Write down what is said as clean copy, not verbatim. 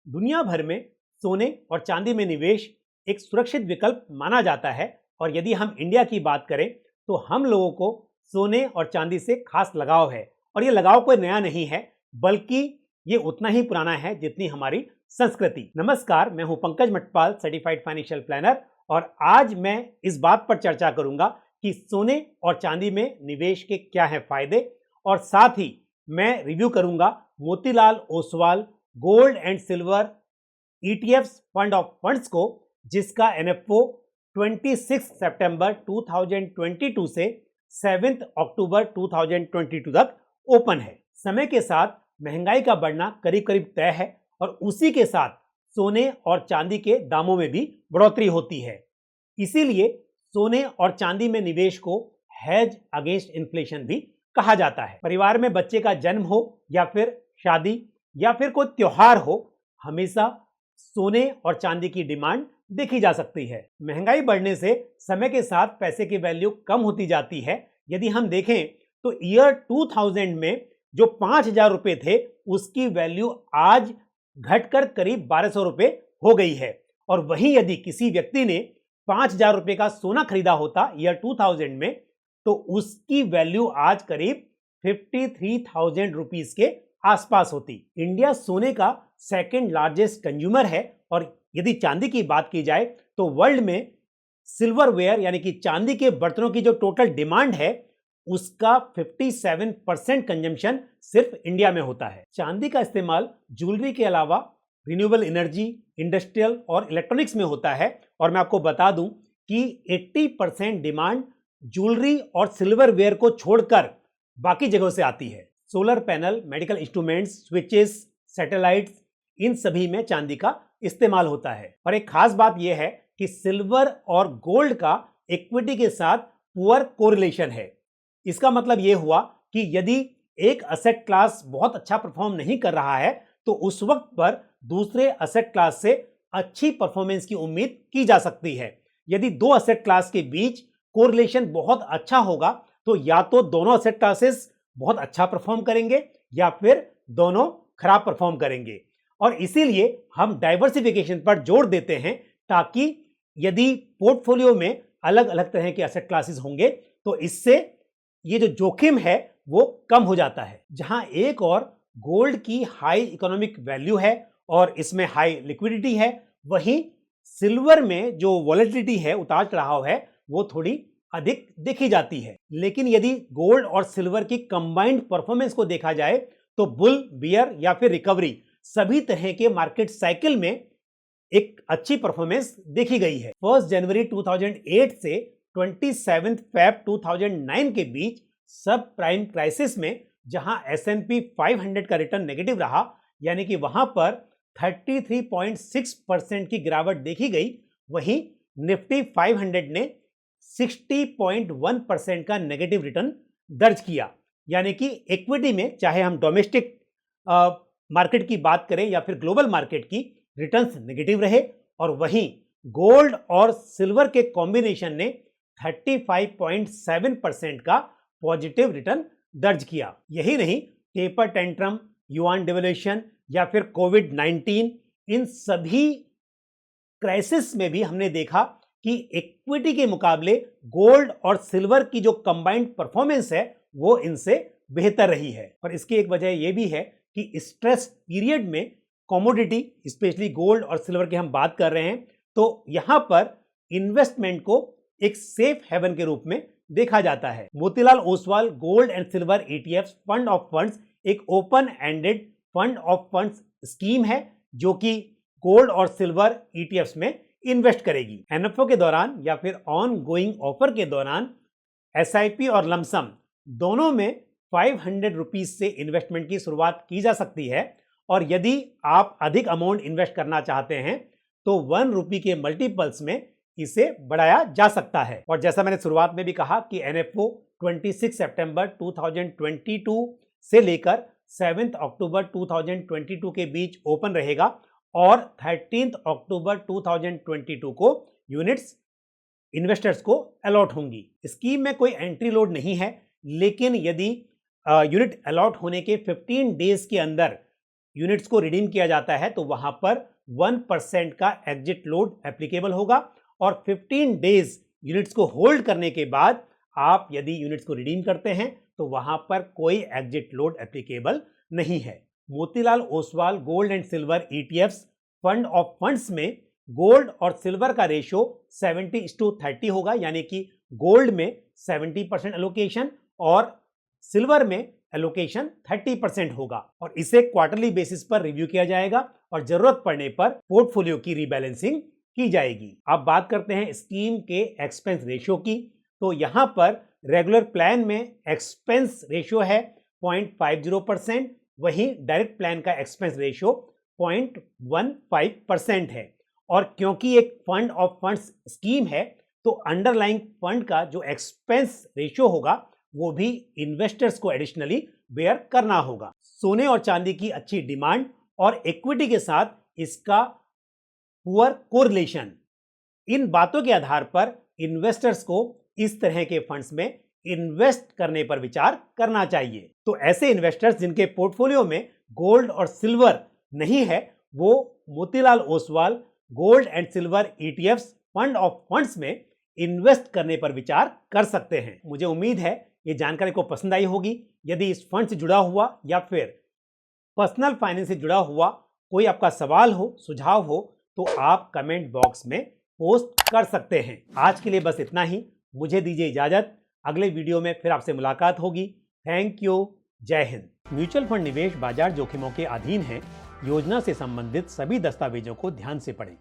दुनिया भर में सोने और चांदी में निवेश एक सुरक्षित विकल्प माना जाता है और यदि हम इंडिया की बात करें तो हम लोगों को सोने और चांदी से खास लगाव है और ये लगाव कोई नया नहीं है बल्कि ये उतना ही पुराना है जितनी हमारी संस्कृति। नमस्कार, मैं हूं Pankaj Matpal, certified financial planner और आज मैं इस बात पर चर्चा करूंगा कि सोने और चांदी में निवेश के क्या हैं फायदे और साथ ही मैं रिव्यू करूंगा Motilal Oswal gold and silver ETFs fund of funds को, जिसका NFO 26 सितंबर 2022 से 7 अक्टूबर 2022 तक ओपन है। समय के साथ महंगाई का बढ़ना करीब करीब तय है और उसी के साथ सोने और चांदी के दामों में भी बढ़ोतरी होती है। इसीलिए सोने और चांदी में निवेश को हेज अगेंस्ट इन्फ्लेशन भी कहा जाता है। परिवार में बच्चे का जन्म हो या फिर शादी या फिर कोई त्योहार हो, हमेशा सोने और चांदी की डिमांड देखी जा सकती है। महंगाई बढ़ने से समय के साथ पैसे की वैल्यू कम होती जाती है। यदि हम देखें तो ईयर 2000 में जो 5,000 रुपए थे उसकी वैल्यू आज घटकर करीब 1,200 रुपए हो गई है। और वहीं यदि किसी व्यक्ति ने 5,000 रुपए का सोना खरीदा होता ईयर 2000 में तो उसकी वैल्यू आज करीब 53,000 रुपीस के आसपास होती। इंडिया सोने का सेकंड लार्जेस्ट कंज्यूमर है और यदि चांदी की बात की जाए तो वर्ल्ड में सिल्वरवेयर यानी कि चांदी के बर्तनों की जो टोटल डिमांड है उसका 57% कंजम्पशन सिर्फ इंडिया में होता है। चांदी का इस्तेमाल ज्वेलरी के अलावा रिन्यूएबल एनर्जी, इंडस्ट्रियल और इलेक्ट्रॉनिक्स में होता है और मैं आपको बता दूं कि 80% डिमांड ज्वेलरी और सिल्वरवेयर को छोड़कर बाकी जगहों से आती है। Solar panel, medical instruments, switches, satellites, इन सभी में चांदी का इस्तेमाल होता है। और एक खास बात यह है कि सिल्वर और गोल्ड का इक्विटी के साथ पुअर कोरिलेशन है। इसका मतलब यह हुआ कि यदि एक असेट क्लास बहुत अच्छा परफॉर्म नहीं कर रहा है तो उस वक्त पर दूसरे असेट क्लास से अच्छी परफॉर्मेंस की उम्मीद की जा सकती है। यदि दो असेट क्लास के बीच कोरिलेशन बहुत अच्छा होगा तो या तो दोनों असेट क्लासेस बहुत अच्छा परफॉर्म करेंगे या फिर दोनों खराब परफॉर्म करेंगे। और इसीलिए हम डाइवर्सिफिकेशन पर जोर देते हैं ताकि यदि पोर्टफोलियो में अलग अलग तरह के एसेट क्लासेस होंगे तो इससे ये जो जोखिम है वो कम हो जाता है। जहां एक और गोल्ड की हाई इकोनॉमिक वैल्यू है और इसमें हाई लिक्विडिटी है, वहीं सिल्वर में जो वॉलेटिलिटी है, उतार चढ़ाव है, वो थोड़ी अधिक देखी जाती है। लेकिन यदि गोल्ड और सिल्वर की कंबाइंड परफॉर्मेंस को देखा जाए तो बुल, बियर या फिर रिकवरी सभी तरह के मार्केट साइकिल में एक अच्छी परफॉर्मेंस देखी गई है। 1 जनवरी 2008 से 27 फेब 2009 के बीच सब प्राइम क्राइसिस में जहां S&P 500 का रिटर्न नेगेटिव रहा, यानी कि वहां पर 33.6% की गिरावट देखी गई, वहीं निफ्टी 500 ने 60.1% का नेगेटिव रिटर्न दर्ज किया। यानी कि इक्विटी में चाहे हम डोमेस्टिक मार्केट की बात करें या फिर ग्लोबल मार्केट की, रिटर्न्स नेगेटिव रहे और वहीं गोल्ड और सिल्वर के कॉम्बिनेशन ने 35.7% का पॉजिटिव रिटर्न दर्ज किया। यही नहीं, टेपर टेंट्रम, युआन डिवैल्यूएशन या फिर कोविड-19, इन सभी क्राइसिस में भी हमने देखा कि इक्विटी के मुकाबले गोल्ड और सिल्वर की जो कंबाइंड परफॉर्मेंस है वो इनसे बेहतर रही है। और इसकी एक वजह यह भी है कि स्ट्रेस पीरियड में कमोडिटी, स्पेशली गोल्ड और सिल्वर की हम बात कर रहे हैं, तो यहां पर इन्वेस्टमेंट को एक सेफ हेवन के रूप में देखा जाता है। Motilal Oswal gold and silver ETFs fund of funds एक open ended fund of funds scheme है जो कि गोल्ड और सिल्वर ETFs में इन्वेस्ट करेगी। NFO के दौरान या फिर ऑन गोइंग ऑफर के दौरान SIP और लमसम दोनों में 500 रुपीज से इन्वेस्टमेंट की शुरुआत की जा सकती है और यदि आप अधिक अमाउंट इन्वेस्ट करना चाहते हैं तो 1 रुपये के मल्टीपल्स में इसे बढ़ाया जा सकता है। और जैसा मैंने शुरुआत में भी कहा कि NFO 26 सितंबर 2022 से लेकर 7 अक्टूबर 2022 के बीच ओपन रहेगा और 13 अक्टूबर 2022 को यूनिट्स इन्वेस्टर्स को अलॉट होंगी। स्कीम में कोई एंट्री लोड नहीं है, लेकिन यदि यूनिट अलॉट होने के 15 डेज के अंदर यूनिट्स को रिडीम किया जाता है तो वहां पर 1% का एग्जिट लोड एप्लीकेबल होगा और 15 डेज यूनिट्स को होल्ड करने के बाद आप यदि यूनिट्स को रिडीम करते हैं तो वहां पर कोई एग्जिट लोड एप्लीकेबल नहीं है। Motilal Oswal gold and silver ETFs fund of funds में गोल्ड और सिल्वर का रेशियो 70:30 होगा, यानी कि गोल्ड में 70% एलोकेशन और सिल्वर में एलोकेशन 30% होगा और इसे क्वार्टरली बेसिस पर रिव्यू किया जाएगा और जरूरत पड़ने पर पोर्टफोलियो की रीबैलेंसिंग की जाएगी। अब बात करते हैं स्कीम के एक्सपेंस रेशियो की। तो यहां पर रेगुलर प्लान में एक्सपेंस रेशियो है 0.50%, वहीं डायरेक्ट प्लान का एक्सपेंस रेशियो 0.15% है। और क्योंकि एक फंड ऑफ फंड्स स्कीम है तो अंडरलाइंग फंड का जो एक्सपेंस रेशियो होगा वो भी इन्वेस्टर्स को एडिशनली बेयर करना होगा। सोने और चांदी की अच्छी डिमांड और इक्विटी के साथ इसका पुअर कोरिलेशन, इन बातों के आधार पर इन्वेस्टर्स को इस तरह के फंड्स में इन्वेस्ट करने पर विचार करना चाहिए। तो ऐसे इन्वेस्टर्स जिनके पोर्टफोलियो में गोल्ड और सिल्वर नहीं है वो Motilal Oswal gold and silver ETFs fund of funds में इन्वेस्ट करने पर विचार कर सकते हैं। मुझे उम्मीद है ये जानकारी को पसंद आई होगी। यदि इस फंड से जुड़ा हुआ या फिर पर्सनल फाइनेंस से जुड़ा हुआ कोई आपका सवाल हो, सुझाव हो तो आप कमेंट बॉक्स में पोस्ट कर सकते हैं। आज के लिए बस इतना ही, मुझे दीजिए इजाजत। अगले वीडियो में फिर आपसे मुलाकात होगी। Thank you. जय हिंद। म्यूचुअल फंड निवेश बाजार जोखिमों के अधीन है। योजना से संबंधित सभी दस्तावेजों को ध्यान से पढ़ें।